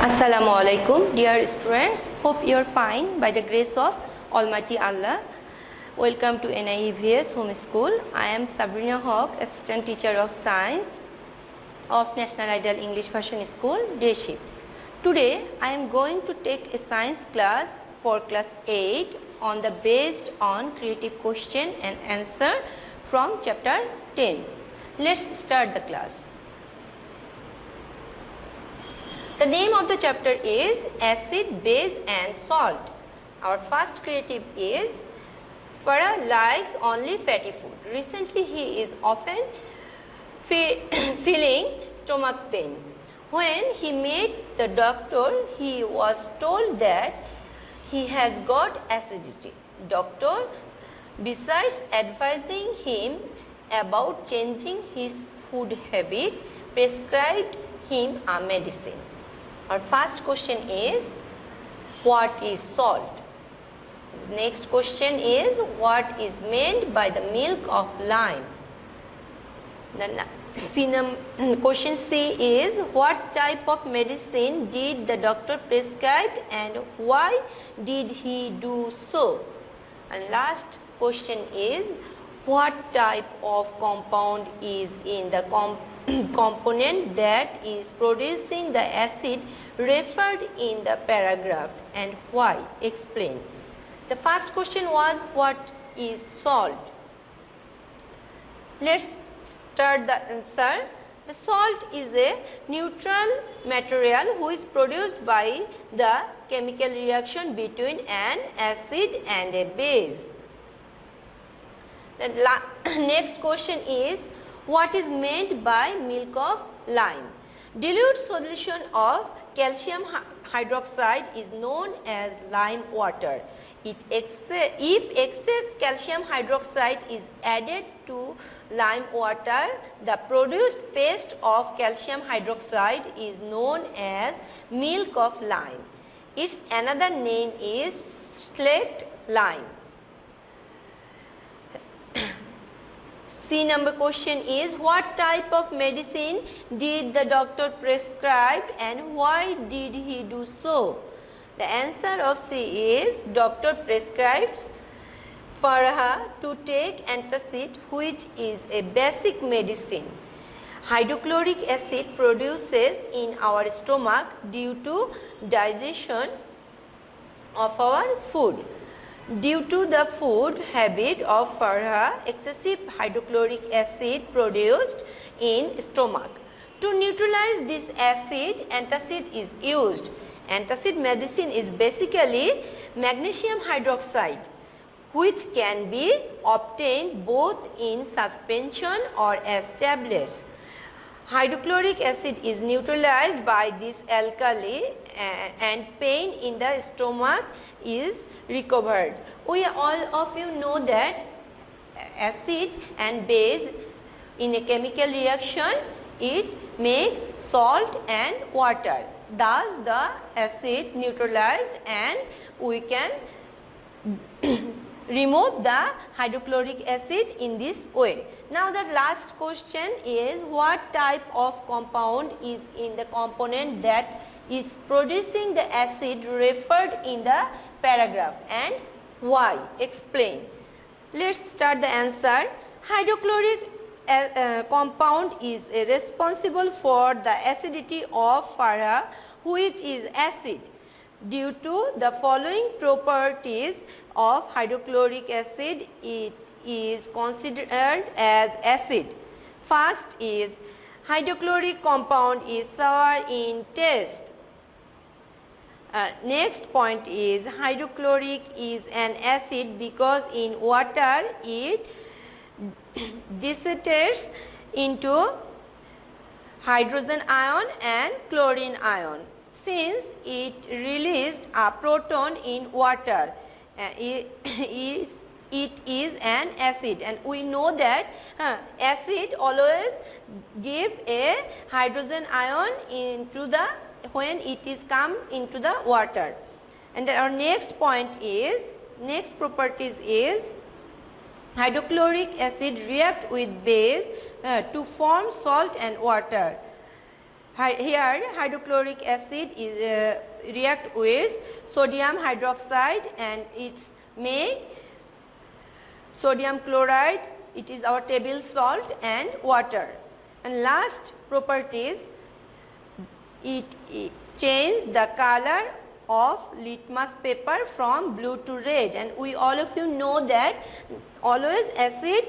Assalamu alaikum, dear students. Hope you are fine by the grace of Almighty Allah. Welcome to NIEVS Home School. I am Sabrina Haq, Assistant Teacher of Science of National Ideal English Version School, Day Shift. Today, I am going to take a science class for class 8 on the based on creative question and answer from chapter 10. Let's start the class. The name of the chapter is Acid, Base and Salt. Our first creative is Farah likes only fatty food. Recently he is often feeling stomach pain. When he met the doctor, he was told that he has got acidity. Doctor, besides advising him about changing his food habit, prescribed him a medicine. Our first question is, what is salt? The next question is, what is meant by the milk of lime? Question C is, what type of medicine did the doctor prescribe and why did he do so? And last question is, what type of compound is in the component that is producing the acid referred in the paragraph and why? Explain. The first question was, what is salt? Let's start the answer. The salt is a neutral material which is produced by the chemical reaction between an acid and a base. The next question is, what is meant by milk of lime? Dilute solution of calcium hydroxide is known as lime water. If excess calcium hydroxide is added to lime water, the produced paste of calcium hydroxide is known as milk of lime. Its another name is slaked lime. C number question is, what type of medicine did the doctor prescribe and why did he do so? The answer of C is, doctor prescribes Farah to take antacid, which is a basic medicine. Hydrochloric acid produces in our stomach due to digestion of our food. Due to the food habit of Farah, excessive hydrochloric acid produced in stomach. To neutralize this acid, antacid is used. Antacid medicine is basically magnesium hydroxide, which can be obtained both in suspension or as tablets. Hydrochloric acid is neutralized by this alkali and pain in the stomach is recovered. All of you know that acid and base in a chemical reaction, it makes salt and water. Thus the acid neutralized and we can remove the hydrochloric acid in this way. Now the last question is, what type of compound is in the component that is producing the acid referred in the paragraph and why? Explain. Let's start the answer. Hydrochloric compound is responsible for the acidity of Farah, which is acid. Due to the following properties of hydrochloric acid, it is considered as acid. First is, hydrochloric compound is sour in taste. Next point is, hydrochloric is an acid because in water it dissipates into hydrogen ion and chlorine ion. Since it released a proton in water, it is an acid, and we know that acid always give a hydrogen ion into the when it is come into the water. And our next point is, next properties is, hydrochloric acid react with base to form salt and water. Here hydrochloric acid is react with sodium hydroxide and it's make sodium chloride. It is our table salt and water. And last properties, it change the color of litmus paper from blue to red, and we all of you know that always acid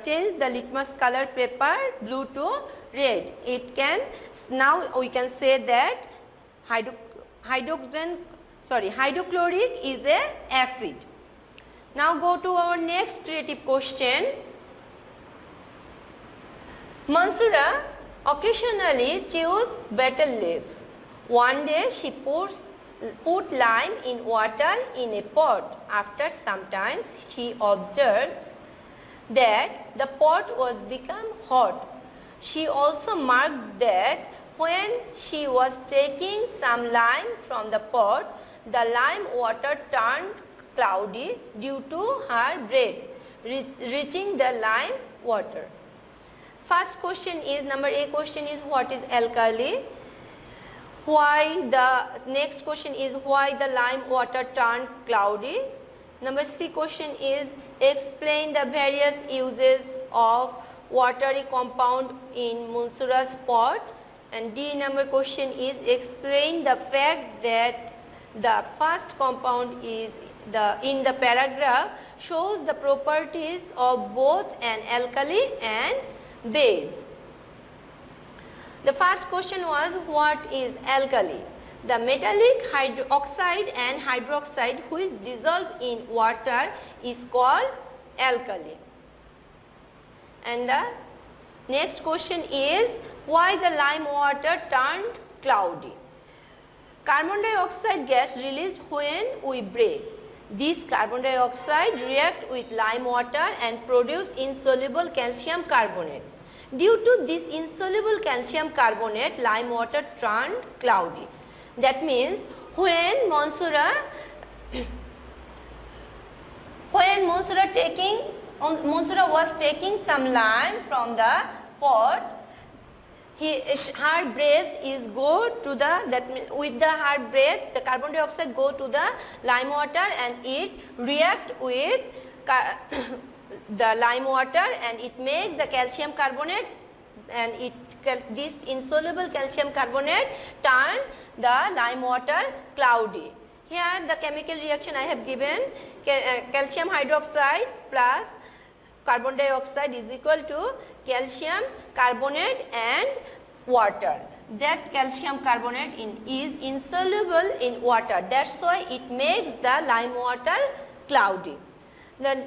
change the litmus color paper blue to red. It can, now we can say that hydrochloric is a acid. Now go to our next creative question. Mansura occasionally chews betel leaves. One day she put lime in water in a pot. After some time she observes that the pot was become hot. She also marked that when she was taking some lime from the pot, the lime water turned cloudy due to her breath reaching the lime water. First question is, number A question is, what is alkali? Why the next question is, why the lime water turned cloudy? Number C question is, explain the various uses of watery compound in Mansura's pot. And D number question is, explain the fact that the first compound is in the paragraph shows the properties of both an alkali and base. The first question was, what is alkali? The metallic oxide and hydroxide which dissolve in water is called alkali. And the next question is, why the lime water turned cloudy? Carbon dioxide gas released when we breathe. This carbon dioxide react with lime water and produce insoluble calcium carbonate. Due to this insoluble calcium carbonate, lime water turned cloudy. That means when Mansura was taking some lime from the pot, her breath is go to the, that means with the her breath the carbon dioxide go to the lime water and it react with the lime water and it makes the calcium carbonate, and this insoluble calcium carbonate turn the lime water cloudy. Here the chemical reaction I have given, calcium hydroxide plus carbon dioxide is equal to calcium carbonate and water. That calcium carbonate is insoluble in water. That's why it makes the lime water cloudy. The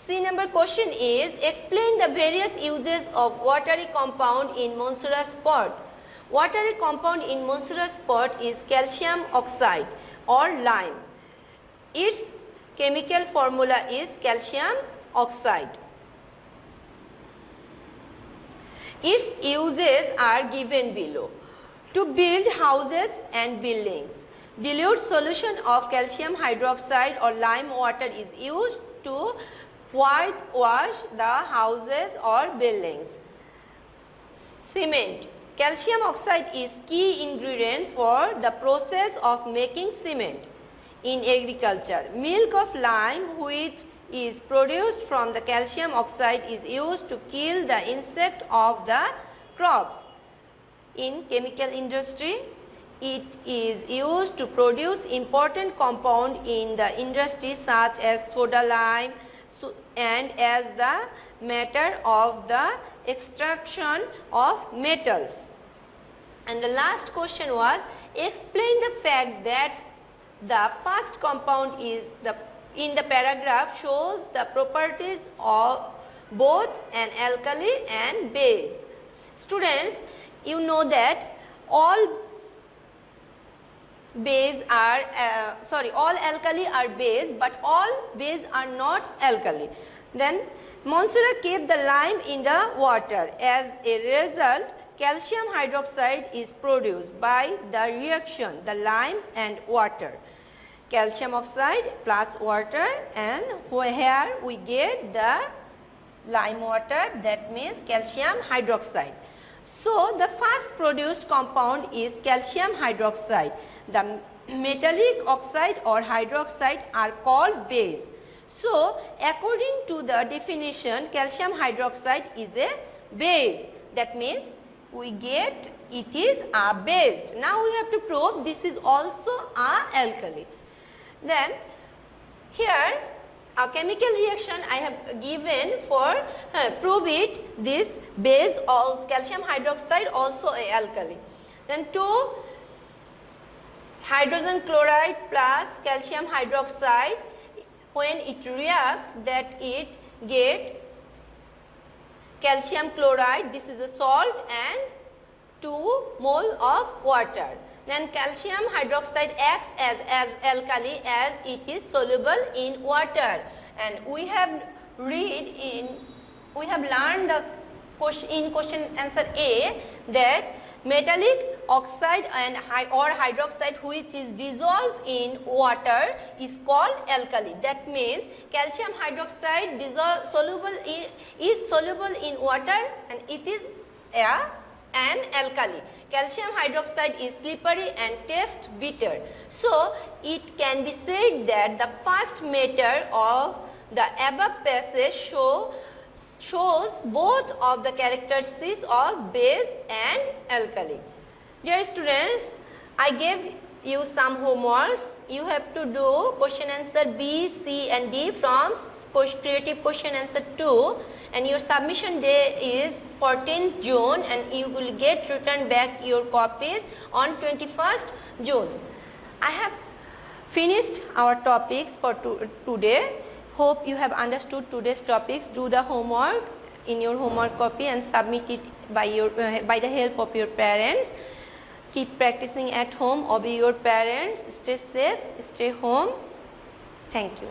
C number question is, explain the various uses of watery compound in Mansura's pot. Watery compound in Mansura's pot is calcium oxide or lime. Its chemical formula is calcium oxide. Its uses are given below. To build houses and buildings, dilute solution of calcium hydroxide or lime water is used to whitewash the houses or buildings. Cement. Calcium oxide is key ingredient for the process of making cement. In agriculture, milk of lime which is produced from the calcium oxide is used to kill the insect of the crops. In chemical industry, it is used to produce important compound in the industry such as soda lime and as the matter of the extraction of metals. And the last question was, explain the fact that the first compound is in the paragraph shows the properties of both an alkali and base. Students, you know that all alkali are base, but all base are not alkali. Then Mansura kept the lime in the water. As a result, calcium hydroxide is produced by the reaction the lime and water. Calcium oxide plus water, and here we get the lime water, that means calcium hydroxide. So the first produced compound is calcium hydroxide. The metallic oxide or hydroxide are called base. So according to the definition, calcium hydroxide is a base. That means we get it is a base. Now we have to prove this is also a alkali. Then here a chemical reaction I have given for prove it, this base or calcium hydroxide also a alkali. Then 2 hydrogen chloride plus calcium hydroxide, when it react that it get calcium chloride, this is a salt, and 2 mole of water. Then calcium hydroxide acts as alkali as it is soluble in water. And we have learned the question in question answer A that metallic oxide and or hydroxide which is dissolved in water is called alkali. That means calcium hydroxide is soluble in water and it is an alkali. Calcium hydroxide is slippery and tastes bitter. So it can be said that the first matter of the above passage shows both of the characteristics of base and alkali. Dear students, I gave you some homeworks. You have to do question answer B, C and D from creative question answer 2, and your submission day is 14th June and you will get returned back your copies on 21st June. I have finished our topics for today. Hope you have understood today's topics. Do the homework in your homework copy and submit it by the help of your parents. Keep practicing at home, obey your parents, stay safe, stay home. Thank you.